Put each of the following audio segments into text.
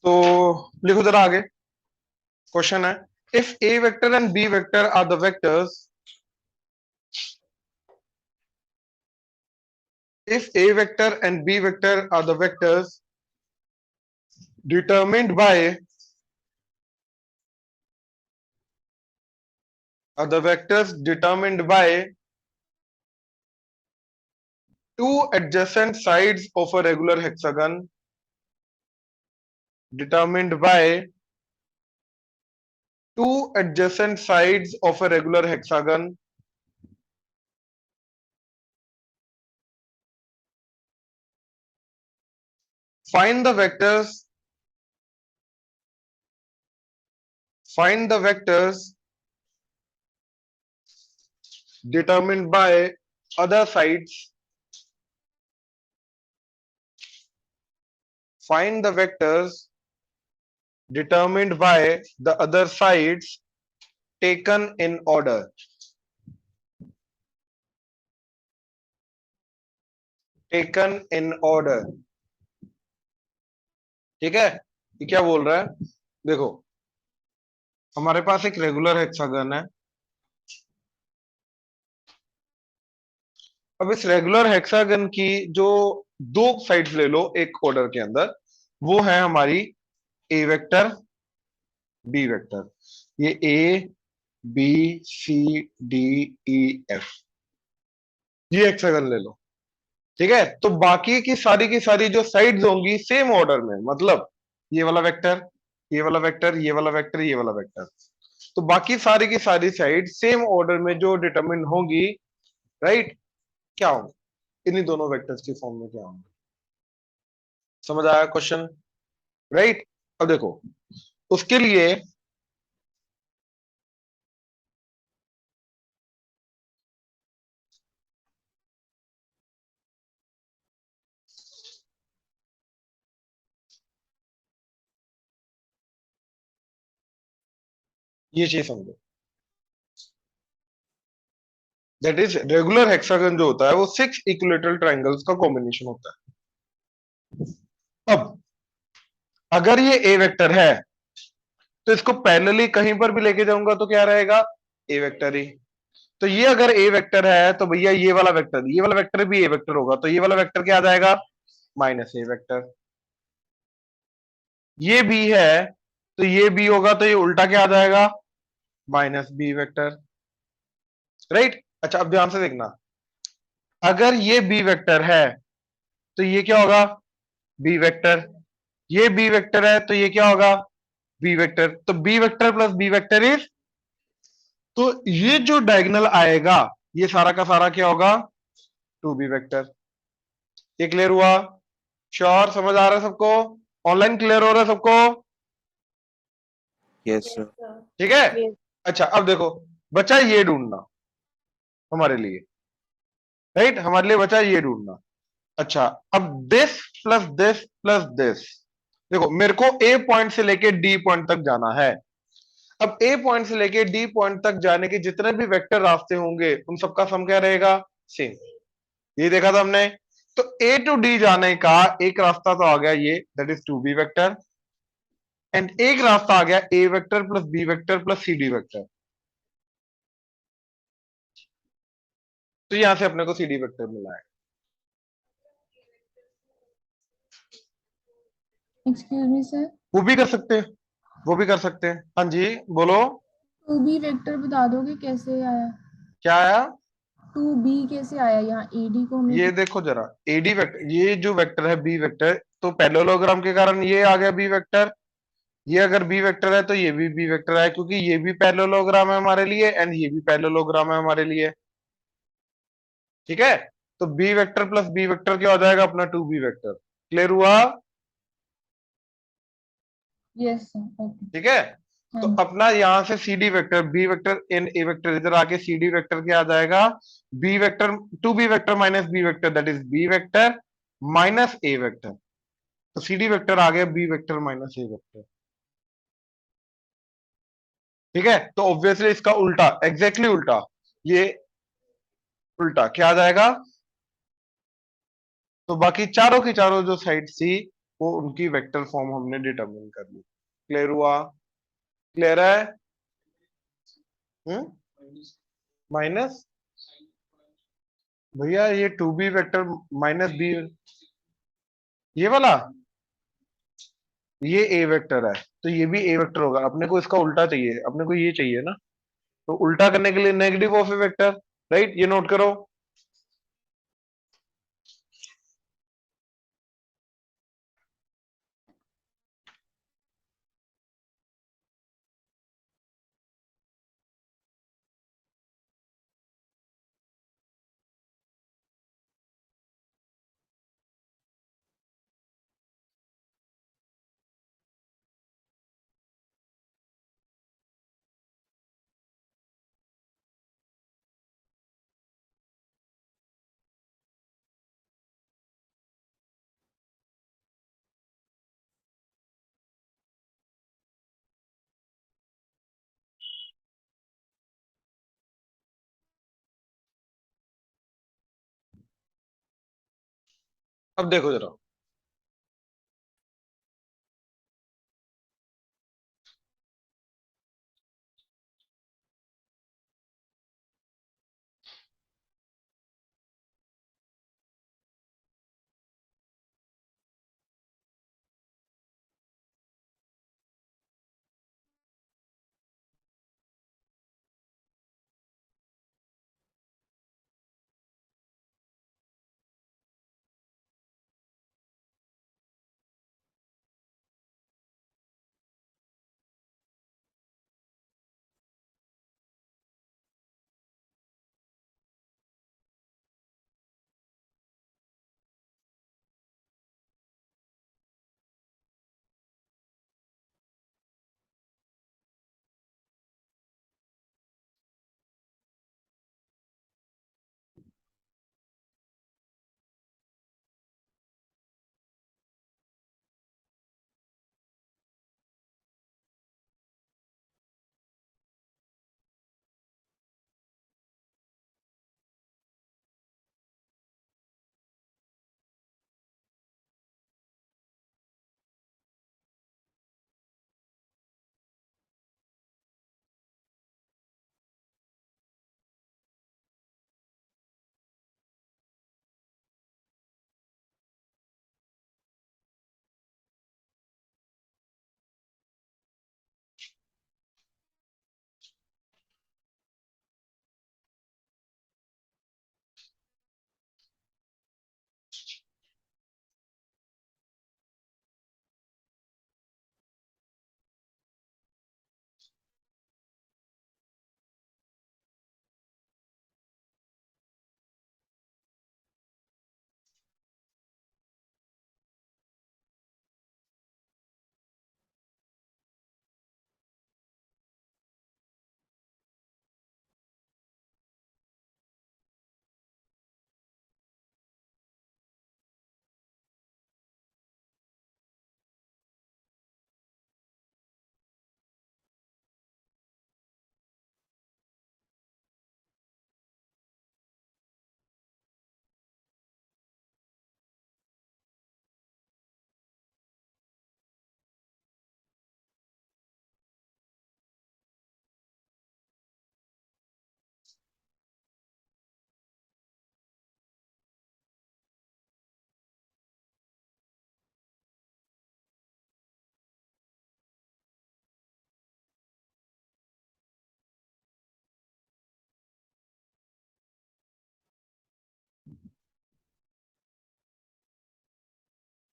तो लिखो जरा आगे। क्वेश्चन है, if a vector and B vector are the vectors, if a vector and b vector are the vectors determined by two adjacent sides of a regular hexagon, determined by two adjacent sides of a regular hexagon, find the vectors determined by other sides, find the vectors determined by the other sides taken in order, taken in order। ठीक है, ये क्या बोल रहा है? देखो, हमारे पास एक रेगुलर हेक्सागन है। अब इस रेगुलर हेक्सागन की जो दो साइड्स ले लो एक ऑर्डर के अंदर, वो है हमारी ए वेक्टर, बी वेक्टर। ये A B C D E F, ये हेक्सागन ले लो। ठीक है, तो बाकी की सारी जो साइड्स होंगी सेम ऑर्डर में, मतलब ये वाला वेक्टर, ये वाला वेक्टर, ये वाला वेक्टर, ये वाला वेक्टर। तो बाकी सारी की सारी साइड सेम ऑर्डर में जो डिटरमिन होंगी, राइट, क्या होंगे? इन्हीं दोनों वेक्टर्स की फॉर्म में क्या होंगे? समझ आया क्वेश्चन? राइट। अब देखो, उसके लिए ये चीज समझो, दैट इज रेगुलर हेक्सागन जो होता है वो 6 इक्विलेटरल ट्रायंगल्स का कॉम्बिनेशन होता है। अब अगर ये ए वेक्टर है तो इसको पैरेलली कहीं पर भी लेके जाऊंगा तो क्या रहेगा? ए वेक्टर ही। तो ये अगर ए वेक्टर है तो भैया ये वाला वेक्टर भी ए वेक्टर होगा, तो ये वाला वेक्टर क्या आ जाएगा? Minus A vector. ये बी है तो ये बी होगा, तो ये उल्टा क्या आ जाएगा? Minus B vector. राइट। अच्छा, अब ध्यान से देखना, अगर ये बी वेक्टर है तो ये क्या होगा? B vector. ये बी वेक्टर है तो ये क्या होगा? B vector. तो B vector plus B vector is, तो ये जो डायगोनल आएगा ये सारा का सारा क्या होगा? Two B vector. ये क्लियर हुआ? श्योर? समझ आ रहा है सबको? ऑनलाइन क्लियर हो रहा है सबको? Yes sir. ठीक है। अच्छा, अब देखो, बचा ये ढूंढना हमारे लिए, राइट, हमारे लिए बचा ये ढूंढना। अच्छा, अब this plus this plus this, देखो मेरे को ए पॉइंट से लेके डी पॉइंट तक जाना है। अब ए पॉइंट से लेके डी पॉइंट तक जाने के जितने भी वेक्टर रास्ते होंगे उन सबका सम क्या रहेगा? सेम। ये देखा था हमने। तो ए टू डी जाने का एक रास्ता तो आ गया ये, that is two B vector, and एक रास्ता आ गया A vector plus B vector plus C D vector. तो यहां से अपने को सी डी वेक्टर मिला है। एक्सक्यूज मी सर, वो भी कर सकते हैं, वो भी कर सकते हैं। हाँ जी, बोलो। टू बी वेक्टर बता दोगे कैसे आया? क्या आया? टू बी कैसे आया? यहाँ एडी को हमने ये देखो जरा, एडी वेक्टर, ये जो वेक्टर है बी वेक्टर, तो पैरेललोग्राम के कारण ये आ गया बी वेक्टर। ये अगर बी वेक्टर है तो ये भी बी वेक्टर है, क्योंकि ये भी पैरेललोग्राम है हमारे लिए एंड ये भी पैरेललोग्राम है हमारे लिए। ठीक है, तो B vector plus B vector क्या हो जाएगा? अपना टू बी वेक्टर। क्लियर हुआ? Yes sir, okay. ठीक है, तो अपना यहां से C D vector, B vector in A vector, इधर आके सी डी वेक्टर क्या आ जाएगा? B vector, two B vector minus B vector, that is B vector minus A vector. तो सी डी वेक्टर आ गया B vector minus A vector. ठीक है, तो ऑब्वियसली इसका उल्टा, एग्जैक्टली उल्टा, ये उल्टा क्या आ जाएगा? तो बाकी चारों की चारों जो साइड थी वो उनकी वेक्टर फॉर्म हमने डिटरमिन कर ली। क्लियर हुआ? क्लियर है? हम्म। माइनस, भैया ये two B vector minus B, ये वाला, ये ए वेक्टर है, तो ये भी ए वेक्टर होगा। अपने को इसका उल्टा चाहिए, अपने को ये चाहिए ना, तो उल्टा करने के लिए negative of A vector, right, ये नोट करो। अब देखो जरा,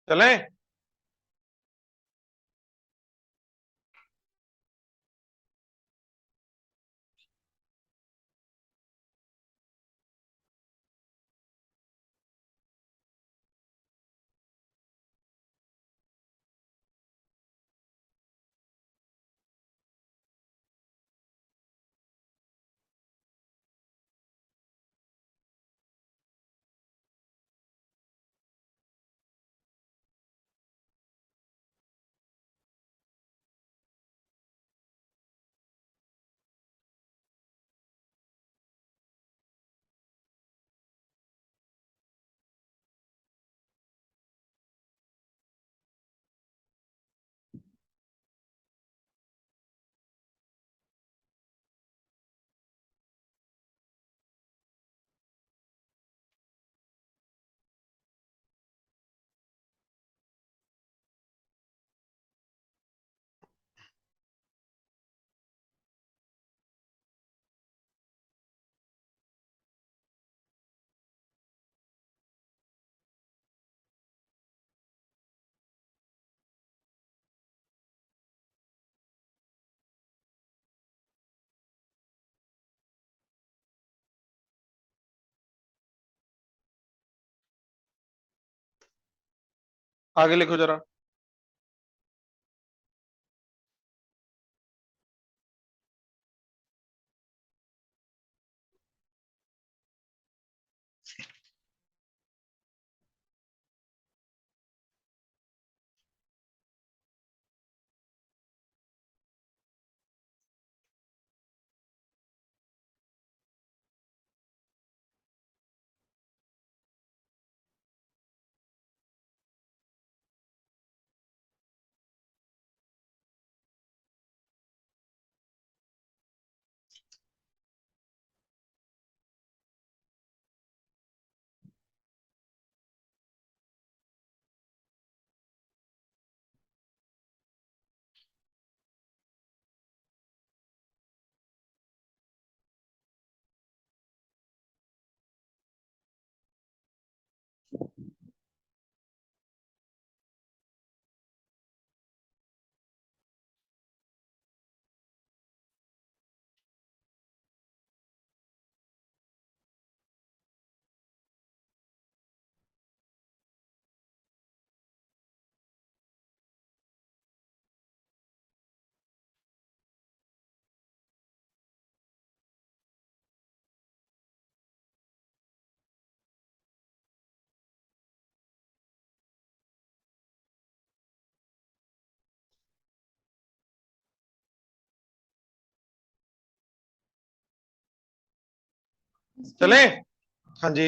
चलें? आगे लिखो जरा। इसकी चले। हाँ जी।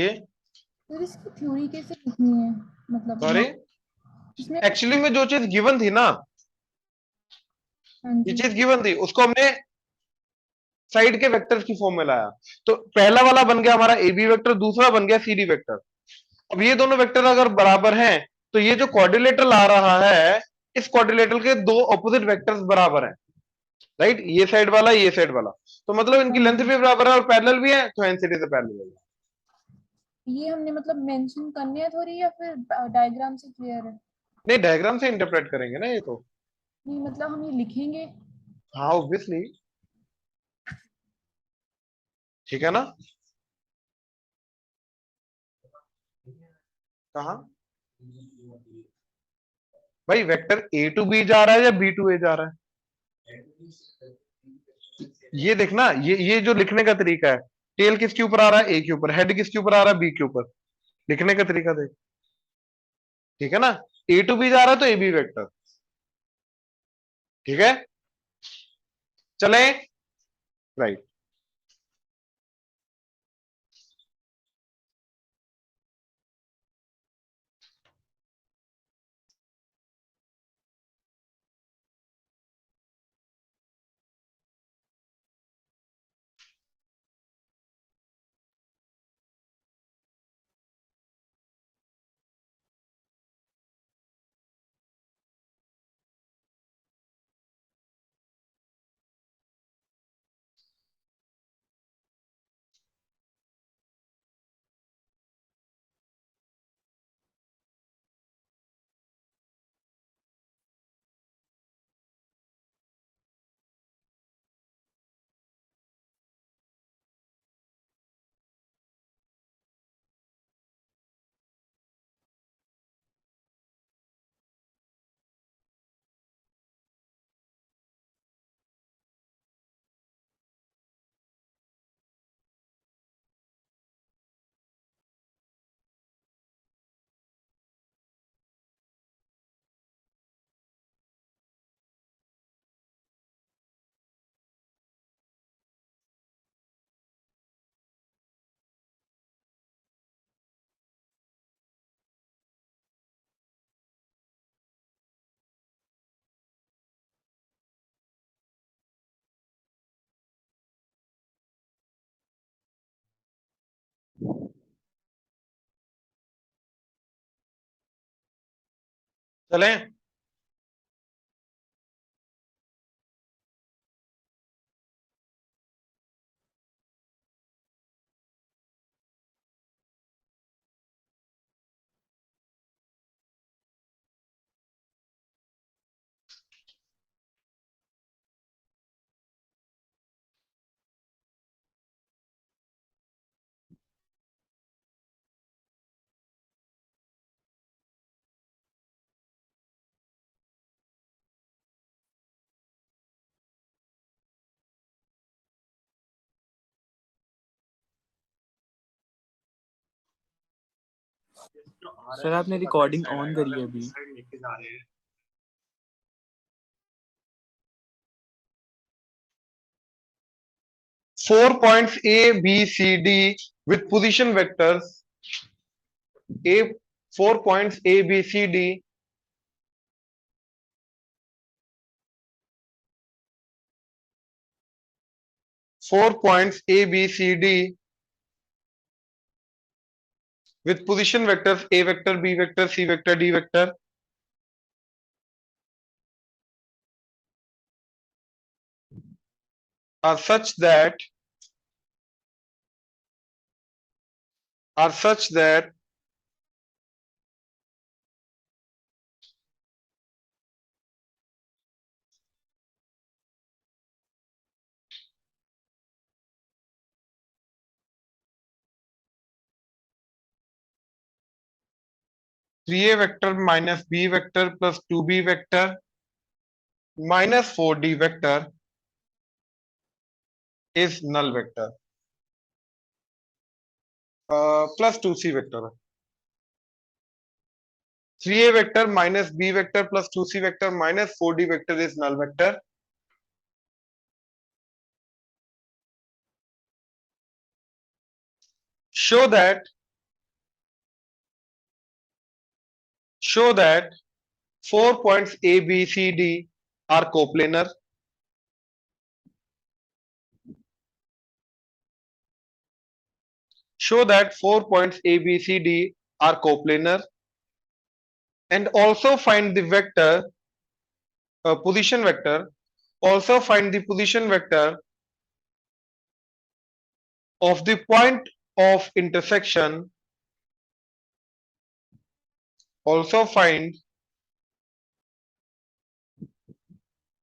फिर इसकी थ्योरी कैसे लिखनी है, मतलब सॉरी। यहाँ इसमें। एक्चुअली में जो चीज गिवन थी ना, हाँ ये जी। चीज गिवन थी, उसको हमने साइड के वेक्टर्स की फॉर्म में लाया। तो पहला वाला बन गया हमारा ए बी वेक्टर, दूसरा बन गया सी डी वेक्टर। अब ये दोनों वेक्टर अगर बराबर हैं, तो ये जो क्वाड्रिलेटरल आ रहा है, इस क्वाड्रिलेटरल के दो ऑपोजिट वेक्टर्स बराबर हैं। राइट, ये साइड वाला, ये साइड वाला। तो मतलब इनकी हाँ लेंथ जी, भी बराबर है और पैरेलल भी है, तो एनसीडी से पैरेलल है। ये हमने मतलब मेंशन करने हैं थोड़ी, या फिर डायग्राम से क्लियर है? नहीं, डायग्राम से इंटरप्रेट करेंगे ना ये तो। नहीं मतलब हम ये लिखेंगे। हाँ, ऑब्वियसली। ठीक है ना। कहा भाई, वेक्टर ए टू बी जा रहा है या बी टू ए जा रहा है? ये देखना, ये जो लिखने का तरीका है, टेल किसके ऊपर आ रहा है? ए के ऊपर। हेड किसके ऊपर आ रहा है? बी के ऊपर। लिखने का तरीका देख। ठीक है ना। ए टू बी जा रहा है तो ए बी वेक्टर। ठीक है। चले। राइट। चले। सर आपने रिकॉर्डिंग ऑन करी है अभी? Four points A, B, C, D with position vectors A. 4 points A, B, C, D. Four points A, B, C, D with position vectors A vector, B vector, C vector, D vector are such that three A vector minus B vector plus two B vector minus four D vector is null vector plus two C vector. 3A vector minus B vector plus 2C vector minus 4D vector is null vector. Show that 4 points A, B, C, D are coplanar. Show that 4 points A, B, C, D are coplanar, and also find the vector position vector. Also find the position vector of the point of intersection. Also find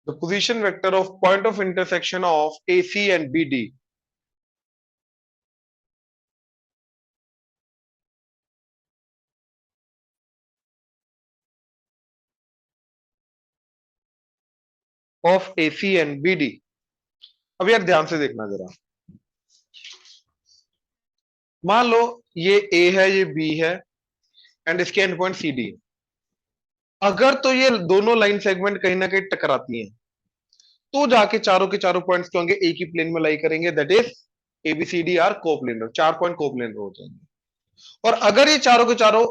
the position vector of point of intersection of AC and BD. Of AC and BD. अब यार ध्यान से देखना जरा, मान लो ये A है, ये B है एंड इसके एंड पॉइंट CD है। अगर तो ये दोनों लाइन सेगमेंट कहीं ना कहीं टकराती हैं तो जाके चारों के चारों पॉइंट्स क्या होंगे, एक ही प्लेन में लाई करेंगे, that is ABCD are coplanar, 4 point coplanar हो जाएंगे। और अगर ये चारों के चारों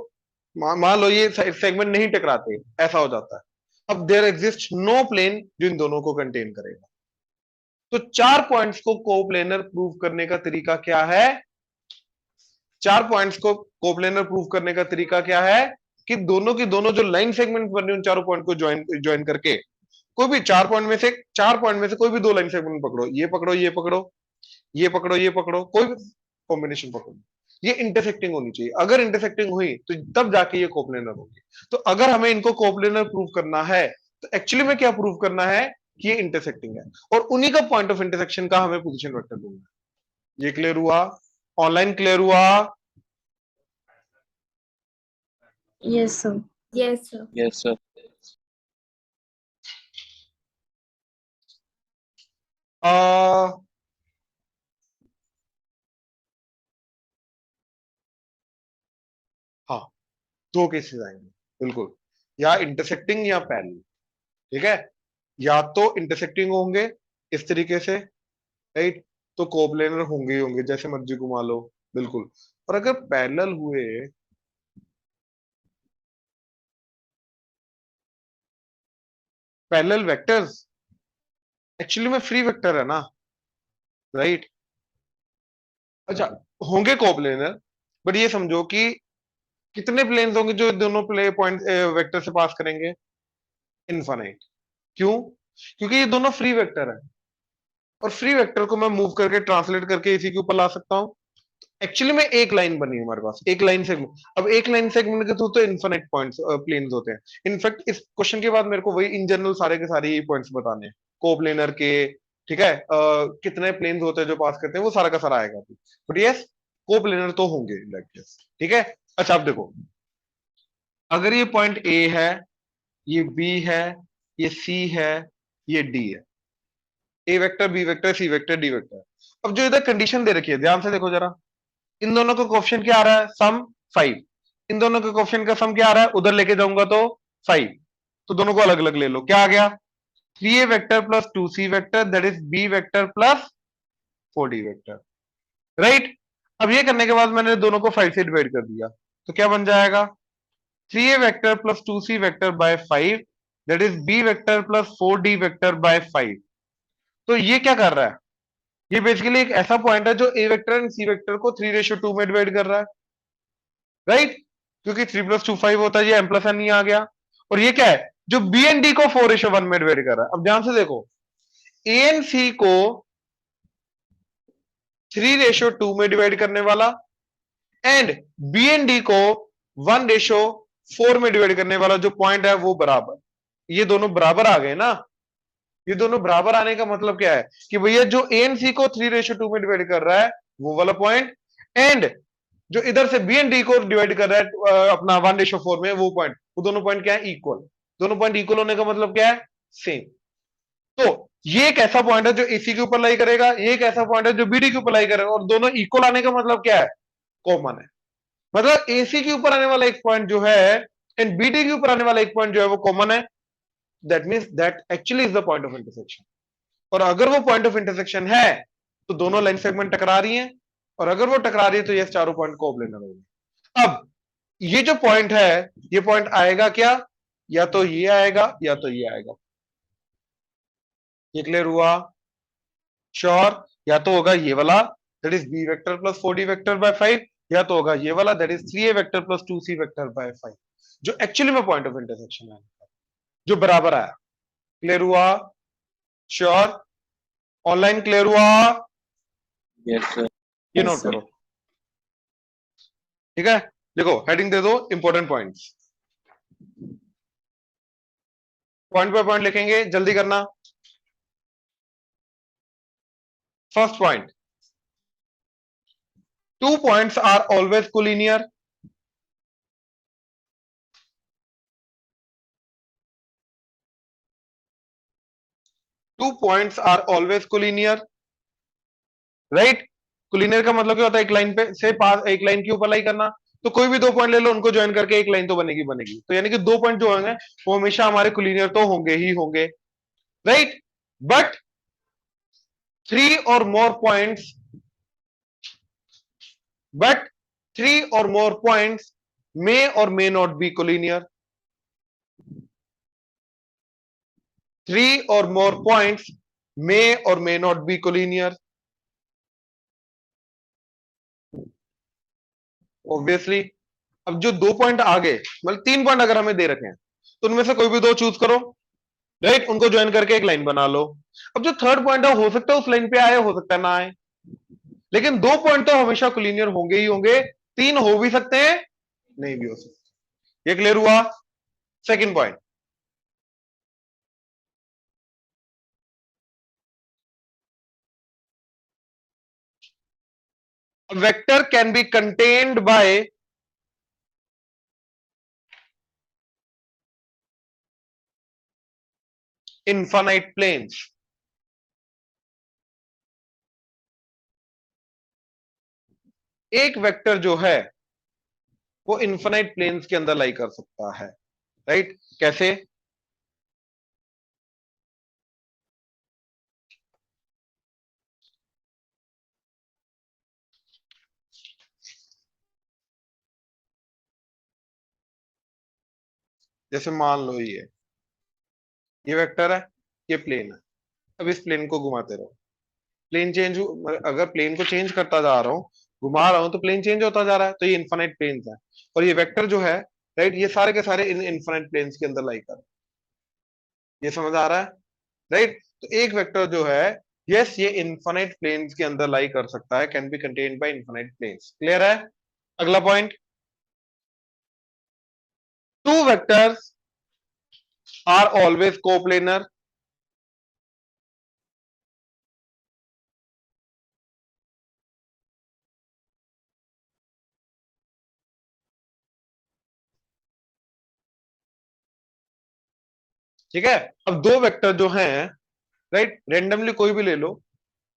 मान लो ये सेगमेंट नहीं टकराते, ऐसा हो जाता है, अब देयर एग्जिस्ट नो प्लेन जो इन दोनों को कंटेन करेगा। तो 4 पॉइंट्स को कोप्लेनर प्रूव करने का तरीका क्या है? 4 पॉइंट्स को कोप्लेनर प्रूव करने का तरीका क्या है कि दोनों की दोनों जो लाइन सेगमेंट बने उन चारों पॉइंट को ज्वाइन करके कोई भी 4 पॉइंट में से कोई भी दो लाइन सेगमेंट पकड़ो, ये पकड़ो, ये पकड़ो, ये पकड़ो, ये पकड़ो, कोई भी कॉम्बिनेशन पकड़ो, ये इंटरसेक्टिंग होनी चाहिए। अगर इंटरसेक्टिंग हुई तो तब जाके ये कोप्लेनर होगी। तो अगर हमें इनको कोप्लेनर प्रूव करना है तो एक्चुअली में क्या प्रूव करना है कि ये इंटरसेक्टिंग है, और उन्हीं का पॉइंट ऑफ इंटरसेक्शन का हमें पोजीशन वेक्टर ढूंढना है। ये क्लियर हुआ? ऑनलाइन क्लियर हुआ? Yes, sir. Yes, sir. Yes sir. हाँ, दो केसेस आएंगे बिल्कुल, या इंटरसेक्टिंग या पैरेलल। ठीक है, या तो इंटरसेक्टिंग होंगे इस तरीके से, राइट, तो कोप्लेनर होंगे ही होंगे, जैसे मर्जी घुमा लो, बिल्कुल। और अगर पैरेलल हुए, पैरेलल वेक्टर्स एक्चुअली में फ्री वेक्टर है ना, राइट। अच्छा, होंगे कोप्लेनर, बट ये समझो कि कितने प्लेन्स होंगे जो दोनों प्ले पॉइंट वेक्टर से पास करेंगे? इनफाइनाइट। क्यों? क्योंकि ये दोनों फ्री वेक्टर है, और फ्री वेक्टर को मैं मूव करके ट्रांसलेट करके इसी के ऊपर ला सकता हूं। एक्चुअली में एक लाइन बनी है हमारे पास, एक लाइन सेगमेंट। अब एक लाइन सेगमेंट के थ्रू तो इनफाइनाइट पॉइंट्स प्लेन्स होते हैं। इनफैक्ट इस क्वेश्चन के बाद मेरे को वही इन जनरल सारे के सारे पॉइंट्स बताने हैं कोप्लेनर के। ठीक है, कितने प्लेन्स होते हैं जो पास करते हैं, वो सारा का सारा आएगा। बट यस, कोप्लेनर तो होंगे लाइक दिस। ठीक है, अच्छा आप देखो, अगर ये पॉइंट ए है, ये बी है, ये सी है, ये डी है, ए vector, B vector, C vector, D vector. अब जो इधर कंडीशन दे रखी है, ध्यान से देखो जरा, इन दोनों का कोएफिशिएंट क्या आ रहा है? सम 5। इन दोनों के कोएफिशिएंट का सम क्या आ रहा है, उधर लेके जाऊंगा तो 5, तो दोनों को अलग अलग ले लो, क्या आ गया 3a vector plus 2c vector that is b vector plus 4d vector, right. अब ये करने के बाद मैंने दोनों को 5 से डिवाइड कर दिया, तो क्या बन जाएगा 3a vector plus 2c vector by 5 that is b vector plus 4d vector by 5। तो ये क्या कर रहा है, ये बेसिकली एक ऐसा पॉइंट है जो a vector and c vector को 3:2 में डिवाइड कर रहा है, राइट, क्योंकि 3 + 2 5 होता है, ये m + n ही आ गया। और ये क्या है जो b एंड d को 4:1 में डिवाइड कर रहा है। अब ध्यान से देखो a एंड c को 3:2 में डिवाइड करने वाला एंड b एंड d को 1:4 में डिवाइड करने वाला जो पॉइंट है वो बराबर, ये दोनों बराबर आ गए ना। ये दोनों बराबर आने का मतलब क्या है कि भैया जो a एंड c को 3:2 में डिवाइड कर रहा है वो वाला पॉइंट एंड जो इधर से बी एंड डी को डिवाइड कर रहा है अपना 1:4 में वो पॉइंट, वो दोनों पॉइंट क्या है इक्वल। दोनों पॉइंट इक्वल होने का मतलब क्या है सेम। तो ये एक ऐसा पॉइंट है जो एसी के ऊपर लाई करेगा, ये एक ऐसा पॉइंट है जो बीडी के ऊपर लाई करेगा, और दोनों इक्वल आने का मतलब क्या है कॉमन है। मतलब एसी के ऊपर आने वाला एक पॉइंट जो है एंड बीडी के ऊपर आने वाला एक पॉइंट जो है वो कॉमन है, that means that actually is the point of intersection. और अगर वो पॉइंट ऑफ इंटरसेक्शन है तो दोनों लाइन सेगमेंट टकरा रही हैं, और अगर वो टकरा रही है तो ये चारों पॉइंट कोप्लेनर होंगे। अब ये जो पॉइंट है ये पॉइंट आएगा क्या, या तो ये आएगा या तो ये आएगा, ये क्लियर हुआ श्योर। या तो होगा ये वाला that is B vector plus 4d vector by 5, या तो होगा ये वाला that is 3a vector plus 2c vector by 5, जो एक्चुअली में पॉइंट ऑफ इंटरसेक्शन है, जो बराबर आया। क्लियर हुआ श्योर, ऑनलाइन क्लियर हुआ, यस सर। ये Yes, नोट sir. करो, ठीक है। देखो हेडिंग दे दो important points, point by point लिखेंगे, जल्दी करना। First point, 2 points are always collinear. Two points are always collinear, right? Collinear का मतलब क्या होता है एक लाइन पे से पास, एक लाइन के ऊपर लाई करना। तो कोई भी दो पॉइंट ले लो, उनको ज्वाइन करके एक लाइन तो बनेगी बनेगी। तो यानी कि दो पॉइंट जो होंगे वो हमेशा हमारे कोलिनियर तो होंगे ही होंगे, राइट। बट 3 और more points, but 3 or more points may or may not be collinear. 3 or more points may or may not be collinear. Obviously, अब जो दो पॉइंट आ गए, मतलब 3 पॉइंट अगर हमें दे रखे हैं तो उनमें से कोई भी दो चूज करो, राइट, उनको ज्वाइन करके एक लाइन बना लो। अब जो थर्ड पॉइंट है हो सकता है उस लाइन पे आए, हो सकता है ना आए, लेकिन दो पॉइंट तो हमेशा कोलिनियर होंगे ही होंगे। 3 हो भी सकते हैं, नहीं भी हो सकते। ये क्लियर हुआ। Second point, a vector can be contained by infinite planes. एक वेक्टर जो है वो इन्फिनाइट प्लेन्स के अंदर लाई कर सकता है, राइट। कैसे, जैसे मान लो ये वेक्टर है, ये प्लेन है। अब इस प्लेन को घुमाते रहो, प्लेन चेंज, अगर प्लेन को चेंज करता जा रहा हूं, घुमा रहा हूं तो प्लेन चेंज होता जा रहा है, तो ये इन्फिनाइट प्लेन्स है। और ये वेक्टर जो है, राइट, ये सारे के सारे इन इन्फिनाइट प्लेन्स के अंदर लाई कर, ये समझ आ रहा है, राइट। तो एक वेक्टर जो है, यस, ये इन्फिनाइट प्लेन्स के अंदर लाई कर सकता है, can be contained by infinite planes. Clear है। अगला point, two vectors are always coplanar. ठीक है। अब दो वेक्टर जो हैं, राइट, रेंडमली कोई भी ले लो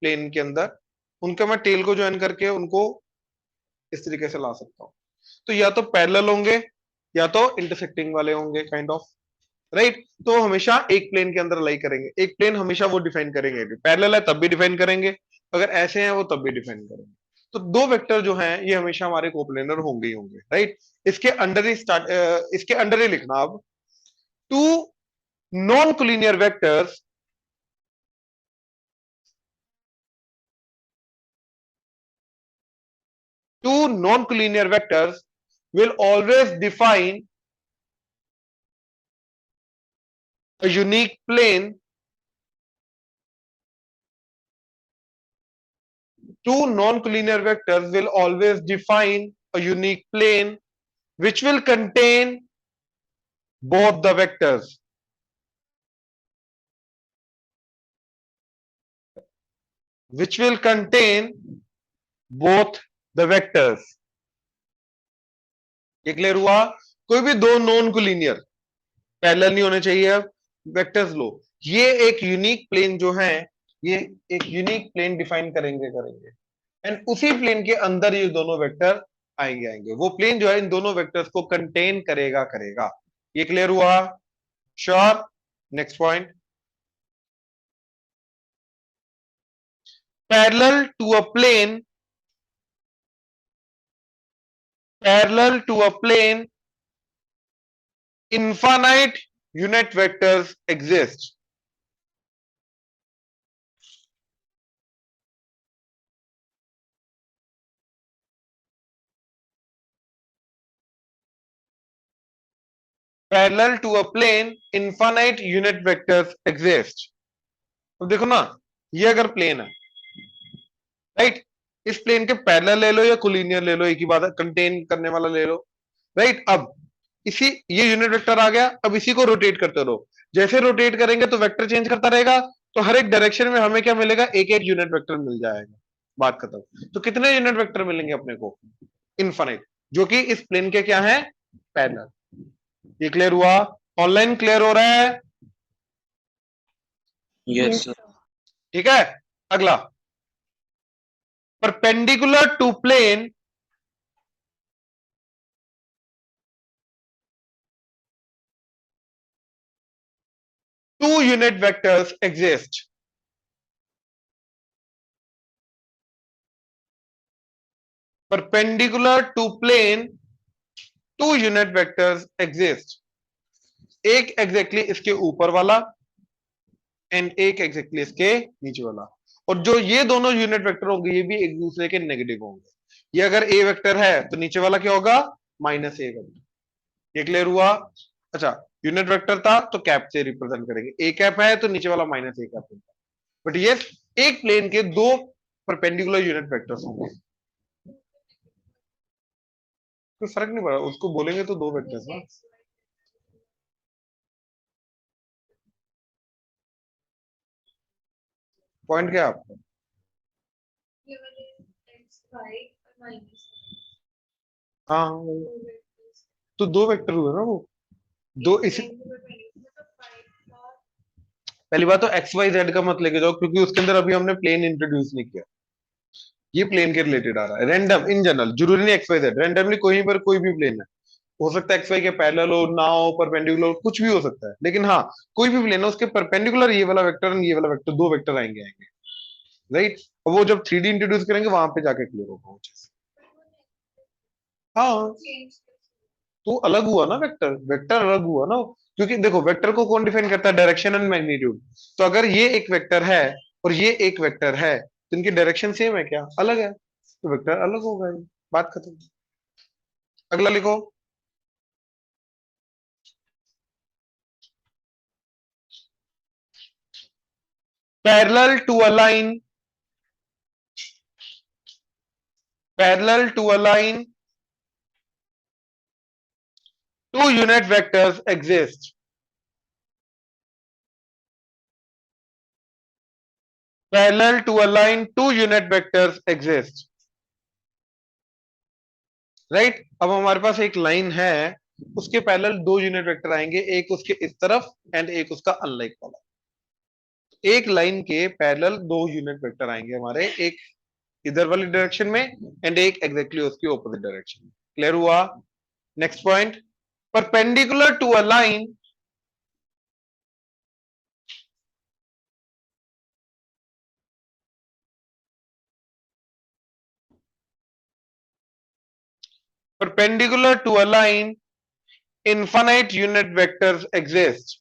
प्लेन के अंदर, उनका मैं टेल को ज्वाइन करके उनको इस तरीके से ला सकता हूं। तो या तो पैरेलल होंगे या तो इंटरसेक्टिंग वाले होंगे, काइंड ऑफ, राइट। तो हमेशा एक प्लेन के अंदर लाई करेंगे, एक प्लेन हमेशा वो डिफाइन करेंगे, पैरेलल है तब भी डिफाइन करेंगे, अगर ऐसे हैं वो तब भी डिफाइन करेंगे। तो दो वेक्टर जो हैं ये हमेशा हमारे कोप्लेनर होंगे ही होंगे, राइट। इसके अंडर ही इसके अंडर ही लिखना अब, two non collinear vectors two non-collinear vectors will always define a unique plane. Two non-collinear vectors will always define a unique plane which will contain both the vectors. Which will contain both the vectors. ये clear हुआ? कोई भी दो non collinear parallel नहीं होने चाहिए। अब vectors लो, ये एक यूनिक प्लेन जो है, ये एक यूनिक प्लेन डिफाइन करेंगे एंड उसी प्लेन के अंदर ये दोनों वेक्टर आएंगे। वो प्लेन जो है इन दोनों वेक्टर्स को कंटेन करेगा। ये क्लियर हुआ? Sure. Next point, parallel to a plane, parallel to a plane infinite unit vectors exist. Parallel to a plane infinite unit vectors exist. तो देखो ना, ये अगर प्लेन है, राइट, इस प्लेन के पैरेलल ले लो या कोलिनियर ले लो, एक ही बात है, कंटेन करने वाला ले लो, राइट। अब इसी, ये यूनिट वेक्टर आ गया, अब इसी को रोटेट करते रहो, जैसे रोटेट करेंगे तो वेक्टर चेंज करता रहेगा, तो हर एक डायरेक्शन में हमें क्या मिलेगा? एक एक यूनिट वेक्टर मिल जाएगा, बात खत्म। तो कितने यूनिट वेक्टर मिलेंगे अपने को? इनफाइनाइट, जो कि इस प्लेन के क्या है? पैरेलल। ये क्लियर हुआ? ऑनलाइन क्लियर हो रहा है? Yes, Yes, sir. sir. ठीक है। अगला, perpendicular to plane two unit vectors exist. Perpendicular to plane, two unit vectors exist. एक एग्जैक्टली इसके ऊपर वाला एंड एक एग्जैक्टली इसके नीचे वाला, और जो ये दोनों यूनिट वेक्टर होंगे ये भी एक दूसरे के नेगेटिव होंगे। ये अगर ए वेक्टर है तो नीचे वाला क्या होगा? Minus A vector. ये क्लियर हुआ? अच्छा, यूनिट वेक्टर था तो कैप से रिप्रेजेंट करेंगे, ए कैप है तो नीचे वाला माइनस ए कैप होगा। बट ये एक प्लेन के दो परपेंडिकुलर यूनिट वेक्टर्स होंगे, कोई फर्क नहीं पड़ा, उसको बोलेंगे तो दो वेक्टर्स ना। पॉइंट क्या है आपका? हाँ, तो दो वेक्टर हुए ना वो, दो इसी। पहली बात तो एक्स वाई जेड का मत लेके जाओ, क्योंकि उसके अंदर अभी हमने प्लेन इंट्रोड्यूस नहीं किया, ये प्लेन के रिलेटेड आ रहा है। रैंडम इन जनरल, जरूरी नहीं एक्स वाई जेड, रैंडमली कोई पर कोई भी प्लेन है, हो सकता है एक्स वाई के पैरेलल हो, ना हो, परपेंडिकुलर, कुछ भी हो सकता है, लेकिन हाँ कोई भी प्लेन है उसके परपेंडिकुलर ये वाला वेक्टर ये वाला वेक्टर, दो वेक्टर आएंगे, राइट। और वो जब 3D इंट्रोड्यूस करेंगे वहां पे जाके क्लियर होगा वो चीज। हाँ, तो अलग हुआ ना वेक्टर, वेक्टर अलग हुआ ना, क्योंकि देखो वेक्टर को कौन डिफाइन करता है? Direction and magnitude. तो अगर ये एक वेक्टर है और ये एक वेक्टर है तो इनकी डायरेक्शन सेम है क्या? अलग है, तो वेक्टर अलग होगा, ये बात खत्म। अगला लिखो, parallel to a line, parallel to a line two unit vectors exist. Parallel to a line, two unit vectors exist. Right? अब हमारे पास एक लाइन है, उसके पैरेलल दो यूनिट वेक्टर आएंगे, एक उसके इस तरफ एंड एक उसका अनलाइक वाला। एक लाइन के पैरेलल दो यूनिट वेक्टर आएंगे हमारे, एक इधर वाली डायरेक्शन में एंड एक एग्जैक्टली उसकी ऑपोजिट डायरेक्शन में। क्लियर हुआ? Next point, perpendicular to a line perpendicular to a line infinite unit vectors exist.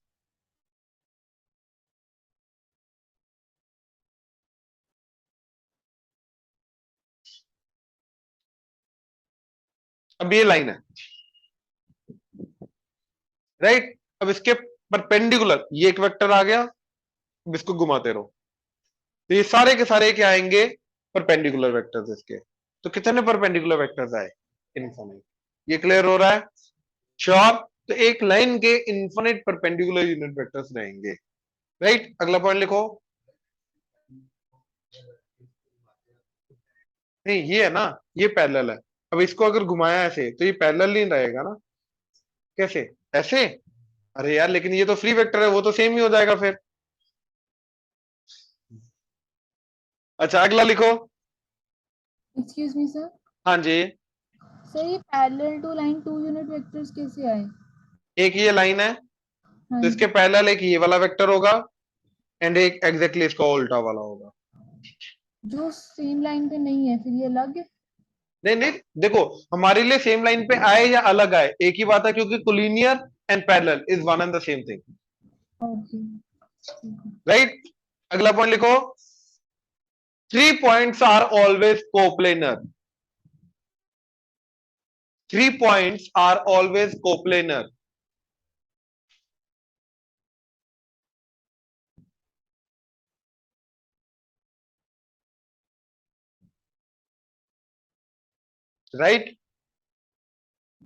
अब ये लाइन है, राइट? अब इसके परपेंडिकुलर ये एक वेक्टर आ गया, अब इसको घुमाते रहो तो ये सारे के सारे क्या आएंगे? परपेंडिकुलर वेक्टर्स इसके। तो कितने परपेंडिकुलर वेक्टर्स आए? इनफाइनाइट। ये क्लियर हो रहा है? श्योर? तो एक लाइन के इनफाइनाइट परपेंडिकुलर यूनिट वेक्टर्स रहेंगे, राइट? अगला पॉइंट लिखो। नहीं, ये है ना, ये पैरेलल है। अब इसको अगर घुमाया ऐसे तो ये पैरेलल नहीं रहेगा ना? कैसे? ऐसे? अरे यार, लेकिन ये तो फ्री वेक्टर है, वो तो सेम ही हो जाएगा फिर। अच्छा, अगला लिखो। एक्सक्यूज मी सर, हाँ जी, सर ये parallel to line 2 unit vectors कैसे आए? एक ये लाइन है हाँ तो इसके जी, पैरेलल एक ये वाला वेक्टर होगा एंड एक एग्जैक्टली इसका उल्टा वाला होगा। जो सेम लाइन पे नहीं है फिर ये अलग है? नहीं नहीं, देखो, हमारे लिए सेम लाइन पे आए या अलग आए एक ही बात है, क्योंकि collinear and parallel is one and the same thing, okay, right? अगला पॉइंट लिखो, 3 points are always coplanar. 3 points are always coplanar. Right?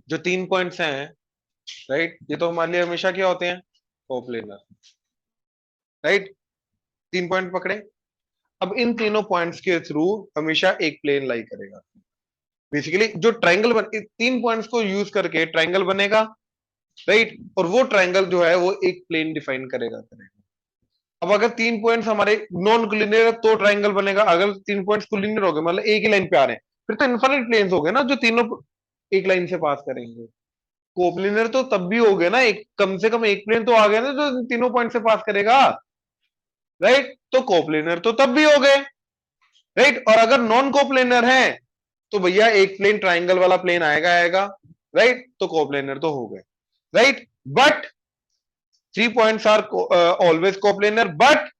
जो 3 पॉइंट्स हैं, राइट, ये तो हमारे लिए हमेशा क्या होते हैं? Coplanar, right? 3 पॉइंट पकड़े, अब इन तीनों पॉइंट्स के थ्रू हमेशा एक प्लेन लाई करेगा। बेसिकली जो ट्राइंगल 3 पॉइंट्स को यूज करके ट्राइंगल बनेगा, राइट? और वो ट्राइंगल जो है वो एक प्लेन डिफाइन करेगा। अब अगर 3 पॉइंट्स हमारे नॉन कोलिनियर है तो ट्राइंगल बनेगा, अगर 3 पॉइंट्स कोलिनियर हो गए मतलब एक ही लाइन पे आ रहे हैं, फिर तो इनफाइनाइट प्लेन्स हो गए ना, जो तीनों एक लाइन से पास करेंगे। कोप्लिनर तो तब भी हो गए ना, एक कम से कम एक प्लेन तो आ गया ना जो तीनों पॉइंट से पास करेगा, राइट? तो कोप्लिनर तो तब भी हो गए, राइट? और अगर नॉन कोप्लेनर है तो भैया एक प्लेन ट्राइंगल वाला प्लेन आएगा, राइट? तो कोप्लेनर तो हो गए, right? But 3 points are always coplanar, but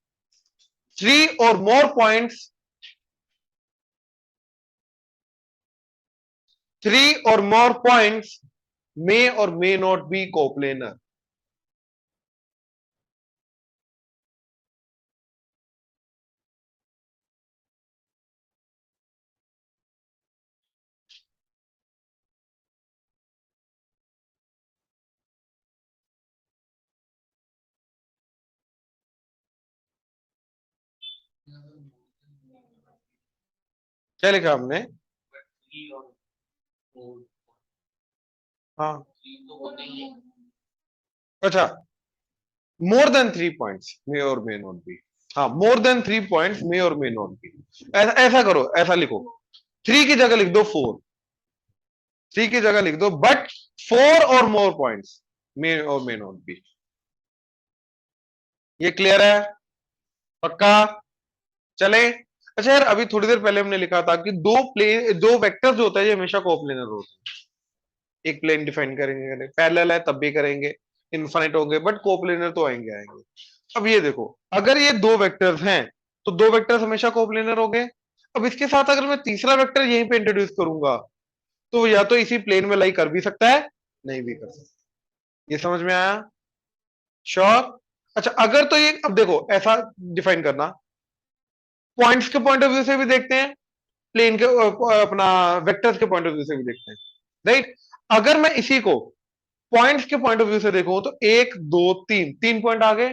3 or more points may or may not be coplanar. क्या लिखा हमने? हाँ, अच्छा, मोर देन 3 पॉइंट्स मे और मे नॉट बी। हाँ, मोर देन 3 पॉइंट्स मे और मे नॉट बी। ऐसा करो, ऐसा लिखो, 3 की जगह लिख दो 4, 3 की जगह लिख दो बट 4 or more points मे और मे नॉट बी। ये क्लियर है? पक्का? चले। अच्छा यार, अभी थोड़ी देर पहले हमने लिखा था कि दो वेक्टर्स जो होता है ये हमेशा कोप्लेनर होते हैं। एक प्लेन डिफाइन करेंगे, पैरेलल है तब भी करेंगे, इनफाइनाइट होंगे बट कोप्लेनर तो आएंगे। अब ये देखो, अगर ये दो वेक्टर्स हैं तो दो वेक्टर्स हमेशा कोप्लेनर हो गए। अब इसके साथ अगर मैं तीसरा वेक्टर यहीं पे इंट्रोड्यूस करूंगा तो या तो इसी प्लेन में लाई कर भी सकता है, नहीं भी कर सकता। ये समझ में आया? श्योर? अच्छा, अगर तो ये, अब देखो ऐसा डिफाइन करना, पॉइंट्स के पॉइंट ऑफ व्यू से भी देखते हैं, प्लेन के अपना वेक्टर्स के पॉइंट ऑफ व्यू से भी देखते हैं, राइट? अगर मैं इसी को पॉइंट्स के पॉइंट ऑफ व्यू से देखूं तो 1 2 3 पॉइंट आ गए,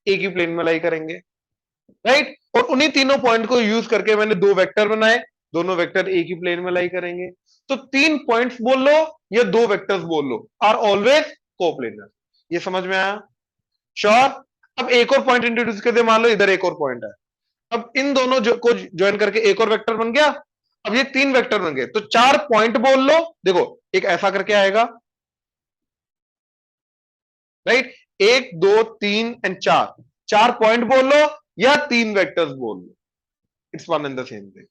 एक ही प्लेन में लाई करेंगे, राइट? और उन्हीं तीनों पॉइंट को यूज करके मैंने दो वेक्टर बनाए, दोनों वेक्टर एक ही प्लेन में लाई करेंगे। तो 3 पॉइंट्स बोल लो या दो वेक्टर्स बोल लो, आर ऑलवेज कोप्लेनर। ये समझ में आया? श्योर? अब एक और पॉइंट इंट्रोड्यूस कर दे, मान लो इधर एक और पॉइंट है, अब इन दोनों को ज्वाइन करके एक और वेक्टर बन गया। अब ये 3 वेक्टर बन गए, तो 4 पॉइंट बोल लो। देखो एक ऐसा करके आएगा, राइट, 1 2 3 एंड 4, 4 पॉइंट बोल लो या 3 वेक्टर्स बोल लो, it's one and the same thing.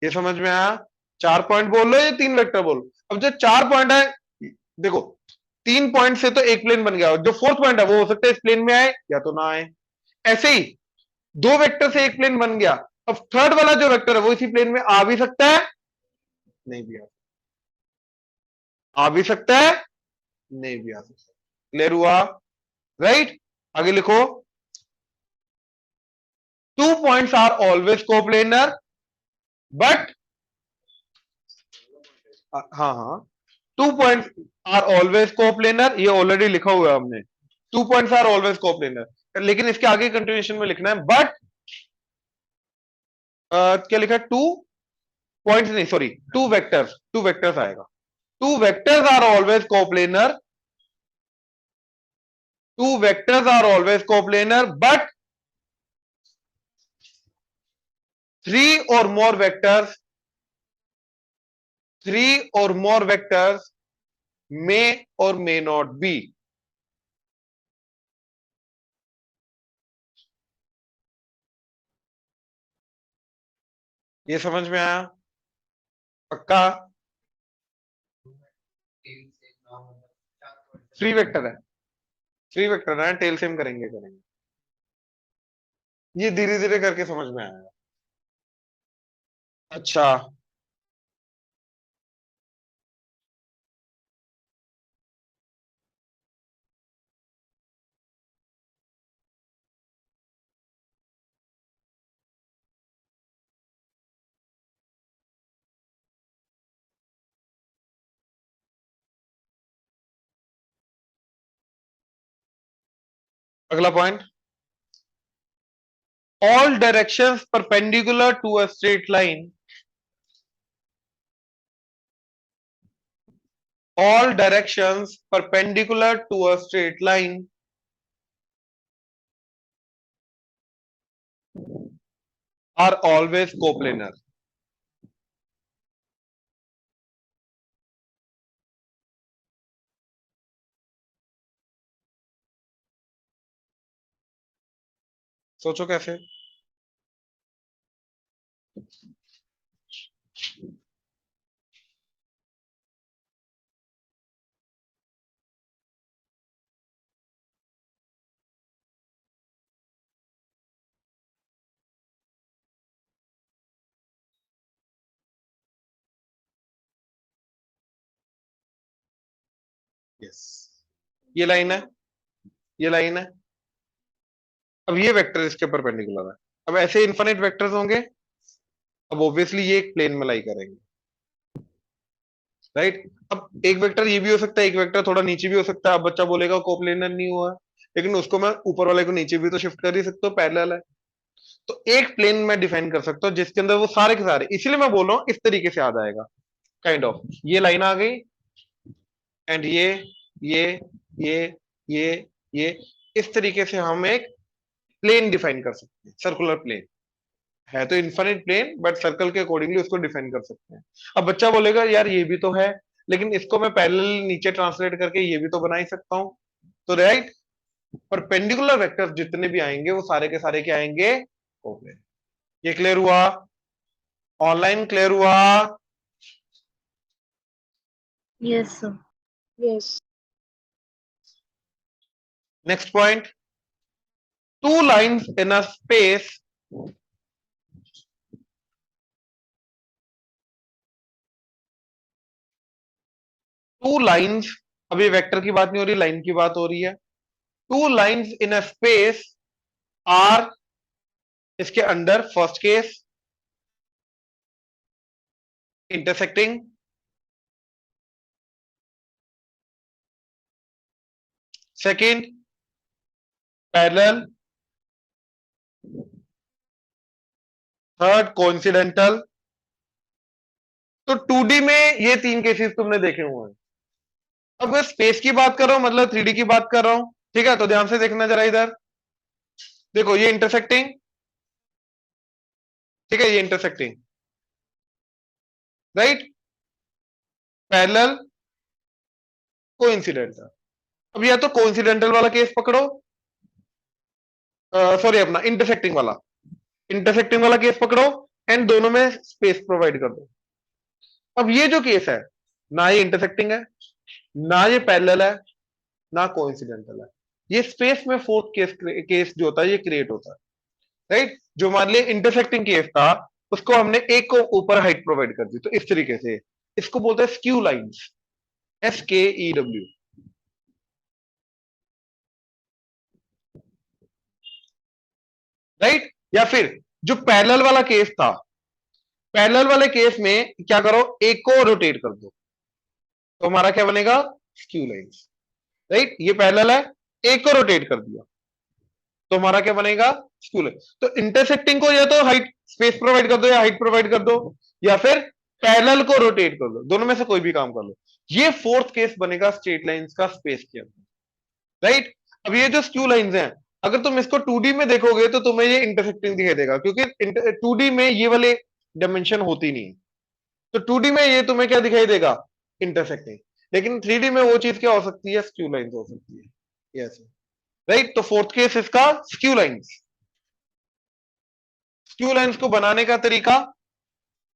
ये समझ में आया? 4 पॉइंट बोल लो या 3 वेक्टर बोल लो। अब जो 4 पॉइंट है, देखो 3 पॉइंट से तो एक प्लेन बन गया, जो फोर्थ पॉइंट है वो हो सकता है इस प्लेन में आए या तो ना आए। ऐसे ही 2 वेक्टर से एक प्लेन बन गया, अब थर्ड वाला जो वेक्टर है वो इसी प्लेन में आ भी सकता है, नहीं भी आ भी सकता है, नहीं भी आ सकता। क्लियर हुआ? राइट, आगे लिखो, 2 points are always coplanar but, हाँ हाँ, 2 पॉइंट्स आर ऑलवेज कोप्लेनर, ये ऑलरेडी लिखा हुआ है हमने, 2 पॉइंट्स आर ऑलवेज कोप्लेनर, लेकिन इसके आगे कंटिन्यूएशन में लिखना है बट, क्या लिखा है, 2 पॉइंट्स नहीं, सॉरी, 2 वेक्टर्स, 2 वेक्टर्स आएगा, 2 vectors are always coplanar, 2 vectors are always coplanar but 3 or more vectors, 3 or more vectors may or may not be। ये समझ में आया? पक्का? 3 वेक्टर है, 3 वेक्टर है, टेल सेम करेंगे करेंगे, ये धीरे धीरे करके समझ में आएगा। अच्छा, अगला point, all directions perpendicular to a straight line, all directions perpendicular to a straight line are always coplanar। सोचो कैसे? यस, ये लाइन है, ये लाइन है, अब ये वेक्टर इसके परपेंडिकुलर है, अब ऐसे इनफिनिट वेक्टर्स होंगे, अब ऑब्वियसली ये एक प्लेन में लाई करेंगे, राइट। अब एक वेक्टर ये भी हो सकता है, एक वेक्टर थोड़ा नीचे भी हो सकता है, अब बच्चा बोलेगा कोप्लेनर नहीं हुआ, लेकिन उसको मैं ऊपर वाले को नीचे भी तो शिफ्ट कर ही सकता हूँ, पैरेलल है। तो एक प्लेन में डिफाइन कर सकता हूँ जिसके अंदर वो सारे के सारे, इसलिए मैं बोल रहा हूँ इस तरीके से याद आएगा, काइंड ऑफ ये लाइन आ गई एंड ये ये ये ये इस तरीके से हम एक प्लेन डिफाइन कर सकते हैं, सर्कुलर प्लेन है तो इन्फिनिट प्लेन, बट सर्कल के अकॉर्डिंगली उसको डिफाइन कर सकते हैं। अब बच्चा बोलेगा यार ये भी तो है, लेकिन इसको मैं पैरेलल नीचे ट्रांसलेट करके ये भी तो बना ही सकता हूं, तो राइट, परपेंडिकुलर वेक्टर्स जितने भी आएंगे वो सारे के सारे क्या आएंगे, कोप्लेन। ये क्लियर हुआ? ऑनलाइन क्लियर हुआ? Yes, sir. Yes. Next point, to lines in a space, two lines, अभी वेक्टर की बात नहीं हो रही, लाइन की बात हो रही है। Two lines in a space are, इसके under first case intersecting, second parallel, third coincidental. तो 2D में ये 3 केसेस तुमने देखे हुए हैं। अब मैं स्पेस की बात कर रहा हूं, मतलब 3D की बात कर रहा हूं, ठीक है, तो ध्यान से देखना जरा इधर, देखो ये इंटरसेक्टिंग, ठीक है, ये इंटरसेक्टिंग, राइट, पैरेलल, कोइंसिडेंटल। अब या तो कोइंसिडेंटल वाला केस पकड़ो, सॉरी अपना इंटरसेक्टिंग वाला, इंटरसेक्टिंग वाला केस पकड़ो एंड दोनों में स्पेस प्रोवाइड कर दो। अब ये जो केस है, ना ये इंटरसेक्टिंग है, ना ये पैरेलल है, ना कोइंसिडेंटल है, ये स्पेस में फोर्थ केस केस जो होता है ये क्रिएट होता है। राइट, जो मान लिया इंटरसेक्टिंग केस था उसको हमने एक को ऊपर हाइट प्रोवाइड कर दी, तो इस तरीके से इसको बोलते हैं स्क्यू लाइंस, SKEW। राइट, या फिर जो पैरेलल वाला केस था, पैरेलल वाले केस में क्या करो, एक को रोटेट कर दो, तो हमारा क्या बनेगा, स्क्यू लाइंस। राइट, ये पैरेलल है, एक को रोटेट कर दिया तो हमारा क्या बनेगा, स्क्यू लाइन। तो इंटरसेक्टिंग को या तो हाइट स्पेस प्रोवाइड कर दो या हाइट प्रोवाइड कर दो, या फिर पैरेलल को रोटेट कर दो, दोनों में से कोई भी काम कर लो। ये फोर्थ केस बनेगा स्ट्रेट लाइंस का स्पेस के अंदर। राइट, अब ये जो स्क्यू लाइंस हैं, अगर तुम इसको 2D में देखोगे तो तुम्हें ये इंटरसेक्टिंग दिखाई देगा, क्योंकि 2D में ये वाले डायमेंशन होती नहीं है, तो 2D में ये तुम्हें क्या दिखाई देगा, इंटरसेक्टिंग। लेकिन 3D में वो चीज क्या हो सकती है, स्क्यू लाइंस हो सकती है। यस, राइट, तो फोर्थ केस इसका स्क्यू लाइंस। स्क्यू लाइंस को बनाने का तरीका,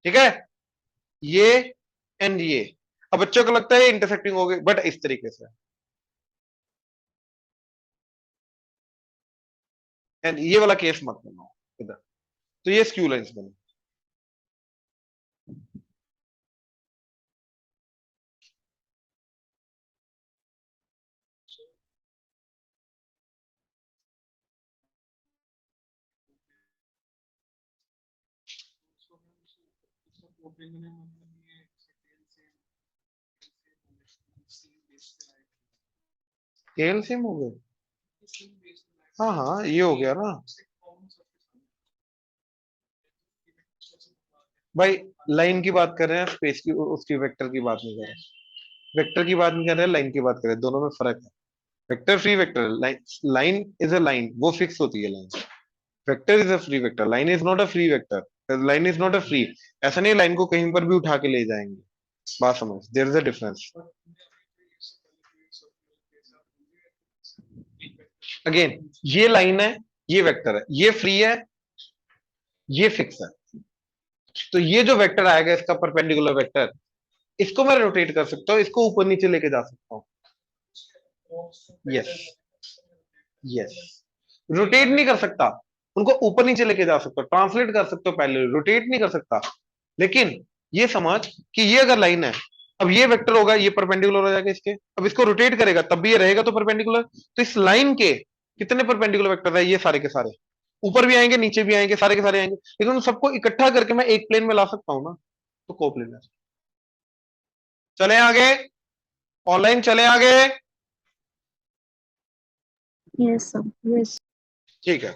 ठीक है, ये एंड ये। अब बच्चों को लगता है इंटरसेक्टिंग हो गई, बट इस तरीके से, एंड ये वाला केस मत बनाओ इधर, तो ये स्क्यू लाइंस बने। टेल सेम हो गए, हाँ हाँ ये हो गया ना भाई, लाइन की बात कर रहे हैं, स्पेस की उसकी वेक्टर की बात नहीं कर रहे, वेक्टर की बात नहीं कर रहे, लाइन की बात कर रहे हैं, दोनों में फर्क है। Vector free vector, line, line is a line, वो फिक्स होती है line. Vector is a free vector, line is not a free vector, line is not a free. ऐसा नहीं लाइन को कहीं पर भी उठा के ले जाएंगे, बात समझ, there is a difference. Again, ये लाइन है, ये वेक्टर है, ये फ्री है, ये फिक्स है, तो ये जो वेक्टर आएगा इसका परपेंडिकुलर वेक्टर, इसको मैं रोटेट कर सकता हूँ, इसको ऊपर नीचे लेके जा सकता हूँ। यस, यस, रोटेट नहीं कर सकता, उनको ऊपर नीचे लेके जा सकता हूँ, ट्रांसलेट कर सकते हो, पहले रोटेट नहीं कर सकता। लेकिन ये समझ कि ये अगर लाइन है, अब ये वेक्टर होगा, ये परपेंडिकुलर हो जाएगा इसके, अब इसको रोटेट करेगा तब भी ये रहेगा तो परपेंडिकुलर, तो इस लाइन के कितने परपेंडिकुलर वेक्टर है, ये सारे के सारे, ऊपर भी आएंगे नीचे भी आएंगे, सारे के सारे आएंगे, लेकिन उन सबको इकट्ठा करके मैं एक प्लेन में ला सकता हूं ना, तो कोप्लेनर। चले आगे, ऑनलाइन चले आगे, Yes, sir. Yes. ठीक है।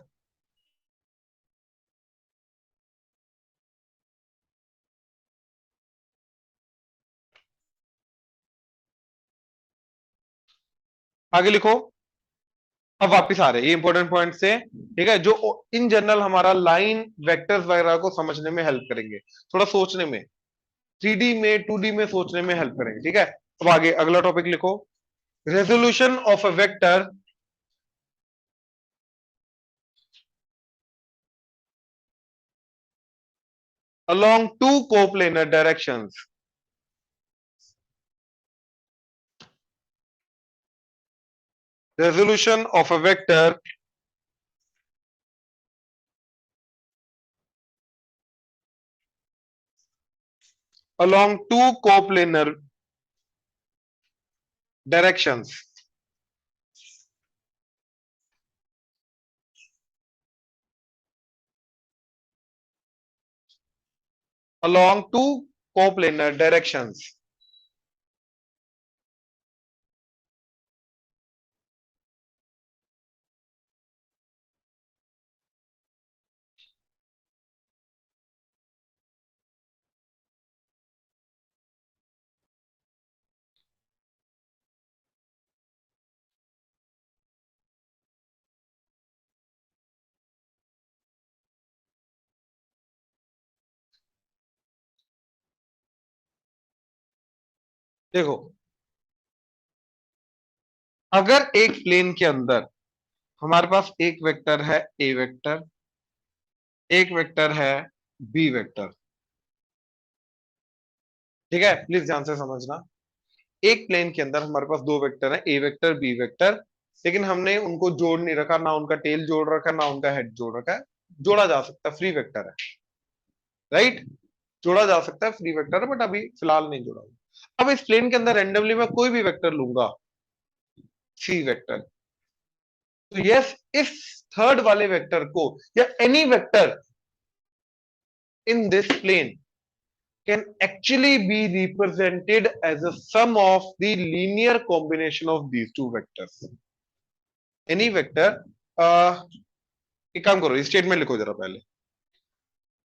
आगे लिखो। अब वापिस आ रहे हैं ये इंपॉर्टेंट पॉइंट से, ठीक है, जो इन जनरल हमारा लाइन वेक्टर्स वगैरह को समझने में हेल्प करेंगे, थोड़ा सोचने में, 3D में 2D में सोचने में हेल्प करेंगे, ठीक है। अब आगे अगला टॉपिक लिखो, resolution of a vector along two coplanar directions. Resolution of a vector along two coplanar directions. Along two coplanar directions. देखो, अगर एक प्लेन के अंदर हमारे पास एक वेक्टर है ए वेक्टर, एक वेक्टर है बी वेक्टर, ठीक है, प्लीज ध्यान से समझना। एक प्लेन के अंदर हमारे पास दो वेक्टर है, ए वेक्टर बी वेक्टर, लेकिन हमने उनको जोड़ नहीं रखा, ना उनका टेल जोड़ रखा, ना उनका हेड जोड़ रखा है। जोड़ा जा सकता है, फ्री वेक्टर है, राइट। जोड़ा जा सकता है, फ्री वेक्टर है, बट अभी फिलहाल नहीं जोड़ा। अब इस प्लेन के अंदर रेंडमली मैं कोई भी वेक्टर लूंगा, सी वेक्टर, तो यस, इस थर्ड वाले वेक्टर को या any vector in this plane can actually be represented as a sum of the linear combination of these two vectors. Any vector, एक काम करो, स्टेटमेंट लिखो जरा, पहले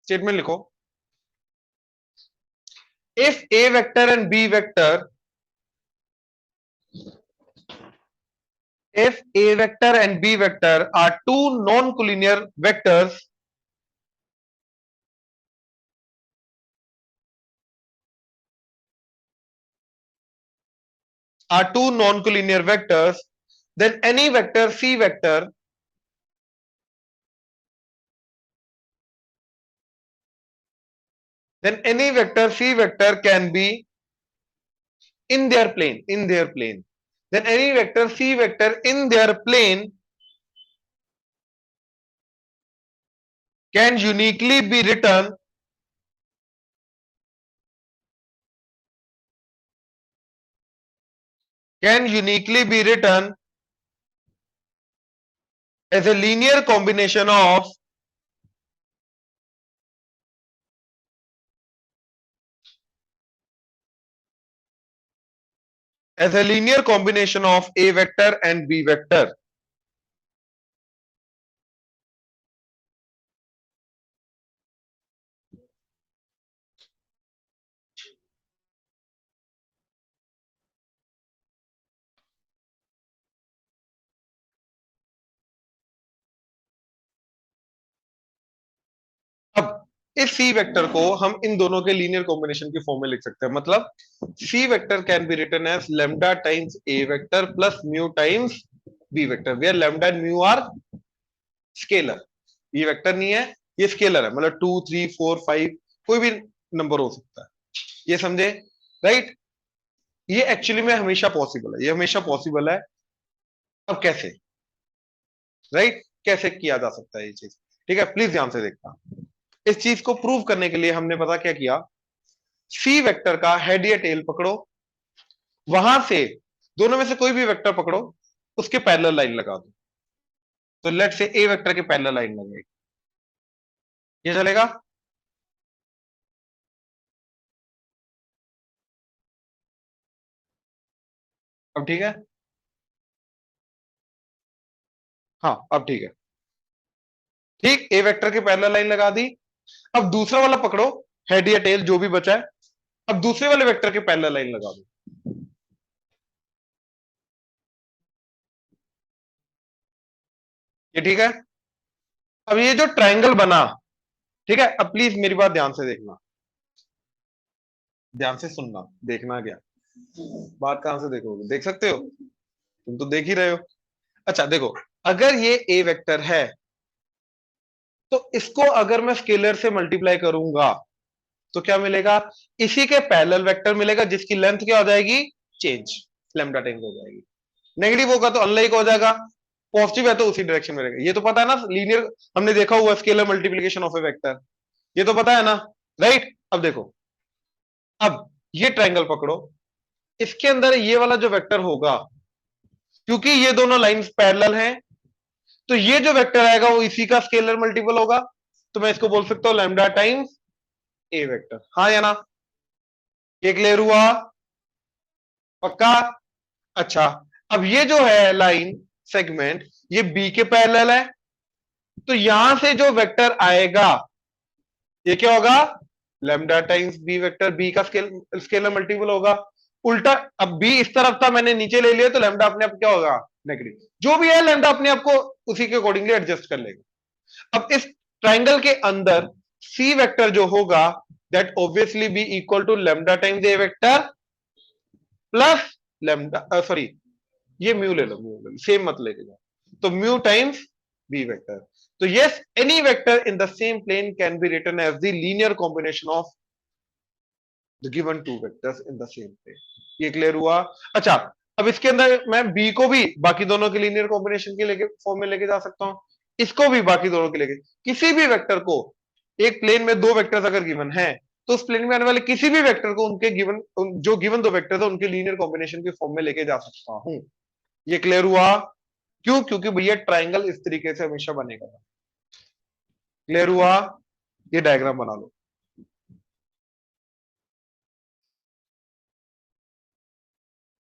स्टेटमेंट लिखो। If a vector and b vector, if a vector and b vector are two non-collinear vectors, then any vector c vector can be in their plane, then any vector c vector in their plane can uniquely be written as a linear combination of a vector and b vector. अब इस C vector को हम इन दोनों के linear combination की form में लिख सकते हैं। मतलब C vector can be written as lambda times A vector plus mu times B vector, where lambda and mu are scalar. ये वेक्टर नहीं है, ये स्केलर है, मतलब 2 3 4 5 कोई भी नंबर हो सकता है, ये समझे, राइट। ये एक्चुअली में हमेशा पॉसिबल है, ये हमेशा पॉसिबल है। अब कैसे, राइट, कैसे किया जा सकता है ये चीज, ठीक है, प्लीज ध्यान से देखना। इस चीज को प्रूव करने के लिए हमने पता क्या किया, सी वेक्टर का हेड या टेल पकड़ो, वहां से दोनों में से कोई भी वेक्टर पकड़ो, उसके पैरेलल लाइन लगा दो। तो लेट से ए वेक्टर के पैरेलल लाइन लगेगी, ये चलेगा। अब ठीक है, हाँ अब ठीक है, ठीक, ए वेक्टर के पैरेलल लाइन लगा दी। अब दूसरा वाला पकड़ो, हेड या टेल जो भी बचा है, अब दूसरे वाले वेक्टर के पैरेलल लाइन लगा दो, ये ठीक है। अब ये जो ट्रायंगल बना, ठीक है, अब प्लीज मेरी बात ध्यान से देखना, ध्यान से सुनना, देखना क्या, बात कहां से देखोगे, देख सकते हो, तुम तो देख ही रहे हो। अच्छा देखो, अगर ये ए वेक्टर है तो इसको अगर मैं स्केलर से मल्टीप्लाई करूंगा तो क्या मिलेगा, इसी के पैरेलल वेक्टर मिलेगा जिसकी लेंथ क्या हो जाएगी, चेंज, लैम्डा टाइम्स हो जाएगी। नेगेटिव होगा तो अनलाइक हो जाएगा, पॉजिटिव है तो उसी डायरेक्शन में रहेगा। ये तो पता है ना, लीनियर हमने देखा हुआ scalar multiplication of A vector, ये तो पता है ना, राइट। अब देखो, अब ये ट्रायंगल पकड़ो, इसके अंदर ये वाला जो वेक्टर होगा, क्योंकि ये दोनों लाइंस पैरेलल हैं, तो ये जो वेक्टर आएगा वो इसी का स्केलर मल्टीपल होगा, तो मैं इसको बोल सकता हूं लैम्डा टाइम्स ए वेक्टर, हाँ या ना, ये क्लियर हुआ, पक्का। अच्छा, अब ये जो है लाइन सेगमेंट, ये बी के पैरेलल है, तो यहां से जो वेक्टर आएगा ये क्या होगा, lambda times B vector, B का स्केलर मल्टीपल होगा। उल्टा, अब बी इस तरफ था, मैंने नीचे ले लिया, तो लैम्डा अपने आप क्या होगा, नेगेटिव, जो भी है लैम्डा अपने आप को उसी के अकॉर्डिंगली एडजस्ट कर लेगा। अब इस ट्राइंगल के अंदर सी वेक्टर जो होगा, that obviously be equal to lambda times A vector plus lambda, sorry ये म्यू ले लो, सेम मत लेके जाओ, तो म्यू टाइम्स बी वेक्टर। तो yes, any vector in the same plane can be written as the linear combination of the given two vectors in the same plane. ये clear हुआ? अच्छा, अब इसके अंदर मैं बी को भी बाकी दोनों के लीनियर कॉम्बिनेशन के लेके फॉर्म में लेके जा सकता हूं, इसको भी बाकी दोनों के लेके, किसी भी वेक्टर को, एक प्लेन में दो वेक्टर्स अगर गिवन है तो उस प्लेन में आने वाले किसी भी वेक्टर को उनके गिवन, जो गिवन दो वेक्टर है उनके लीनियर कॉम्बिनेशन के फॉर्म में लेके जा सकता हूं। ये क्लियर हुआ? क्यों? क्योंकि भैया ट्राइंगल इस तरीके से हमेशा बनेगा। क्लियर हुआ? ये डायग्राम बना लो।